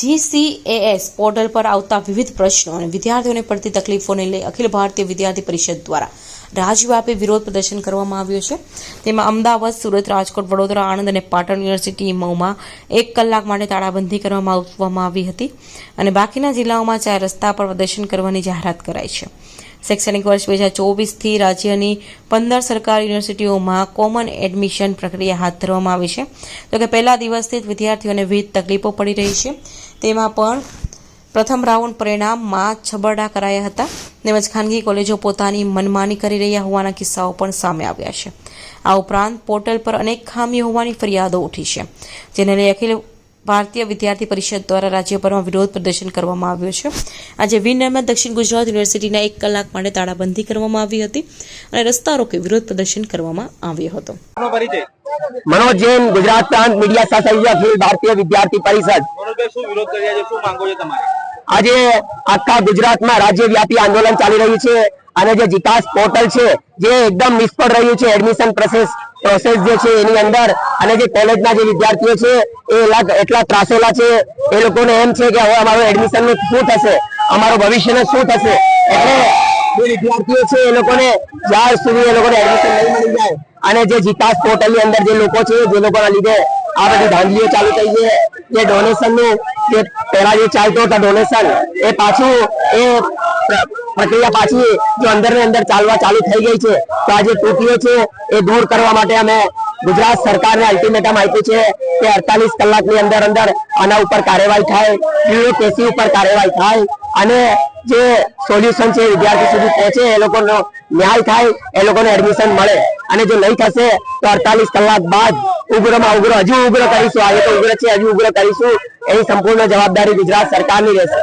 GCAS portal પર આવતા વિવિધ પ્રશ્નો અને વિદ્યાર્થીઓને પડતી તકલીફોને લઈ અખિલ ભારતીય વિદ્યાર્થી પરિષદ દ્વારા રાજ્યવ્યાપી વિરોધ પ્રદર્શન કરવામાં આવ્યું છે। તેમાં અમદાવાદ, સુરત, રાજકોટ, વડોદરા, આણંદ અને પાટણ યુનિવર્સિટીમાં 1 કલાક માટે તાળાબંધી કરવામાં આવી હતી અને બાકીના જિલ્લાઓમાં 4 રસ્તા પર પ્રદર્શન કરવાની જાહેરાત કરાઈ છે। શૈક્ષણિક વર્ષ 2024થી રાજ્યની 15 સરકારી યુનિવર્સિટીઓમાં કોમન એડમિશન પ્રક્રિયા હાથ ધરવામાં આવી છે। તો કે પહેલા દિવસથી જ વિદ્યાર્થીઓને વિવિધ તકલીફો પડી રહી છે। તેમાં પણ પ્રથમ રાઉન્ડ પરિણામમાં છબરડા કરાયા હતા તેમજ ખાનગી કોલેજો પોતાની મનમાની કરી રહ્યા હોવાના કિસ્સાઓ પણ સામે આવ્યા છે। આ ઉપરાંત પોર્ટલ પર અનેક ખામીઓ હોવાની ફરિયાદો ઉઠી છે, જેને લઈ અખિલ ભારતીય વિદ્યાર્થી પરિષદ દ્વારા રાજ્યભરમાં વિરોધ પ્રદર્શન કરવામાં આવ્યું છે। આજે વિનર્મદ દક્ષિણ ગુજરાત યુનિવર્સિટીના 1 કલાક માટે તાળાબંધી કરવામાં આવી હતી અને રસ્તા રોકી વિરોધ પ્રદર્શન કરવામાં આવ્યો હતો। मनोज जैन, गुजरात प्रांत मीडिया सहसहयोगी अखिल भारतीय विद्यार्थी परिषद। आज आखा गुजरात में राज्यव्यापी आंदोलन चाली रही है અને જે જીકાસ પોર્ટલ છે જે એકદમ નિષ્ફળ રહ્યું છે એડમિશન પ્રોસેસ જે છે એની અંદર અને જે કોલેજના જે વિદ્યાર્થીઓ છે એ એટલા ત્રાસેલા છે એ લોકોને એમ છે કે હવે અમારું એડમિશન નું શું થશે, અમારું ભવિષ્યનું શું થશે। એટલે જે વિદ્યાર્થીઓ છે એ લોકોને જ્યાં સુધી એ લોકોને એડમિશન નહીં મળી જાય અને જે જીકાસ પોર્ટલ ની અંદર જે લોકો છે જે લોકોના લીધે આ બધી ધાંધલીઓ ચાલુ થઈ છે, જે ડોનેશન નું જે પહેલા જે ચાલતો હતા ડોનેશન એ પાછું એ પ્રક્રિયા પાછી જો અંદર ને અંદર ચાલવા ચાલુ થઈ ગઈ છે। તો આ જે ત્રુટિઓ છે એ દૂર કરવા માટે અમે ગુજરાત સરકારને અલ્ટિમેટમ આપ્યું છે કે 48 કલાકની અંદર અંદર આના ઉપર કાર્યવાહી થાય, બ્યુરોક્રેસી ઉપર કાર્યવાહી થાય અને જે સોલ્યુશન છે વિદ્યાર્થી સુધી પહોંચે, એ લોકોનો ન્યાય થાય, એ લોકોને એડમિશન મળે। અને જો નહીં થશે તો 48 કલાક બાદ ઉગ્રમાં ઉગ્ર હજુ ઉગ્ર કરીશું, આજે તો ઉગ્ર છે હજુ ઉગ્ર કરીશું, એની સંપૂર્ણ જવાબદારી ગુજરાત સરકારની રહેશે।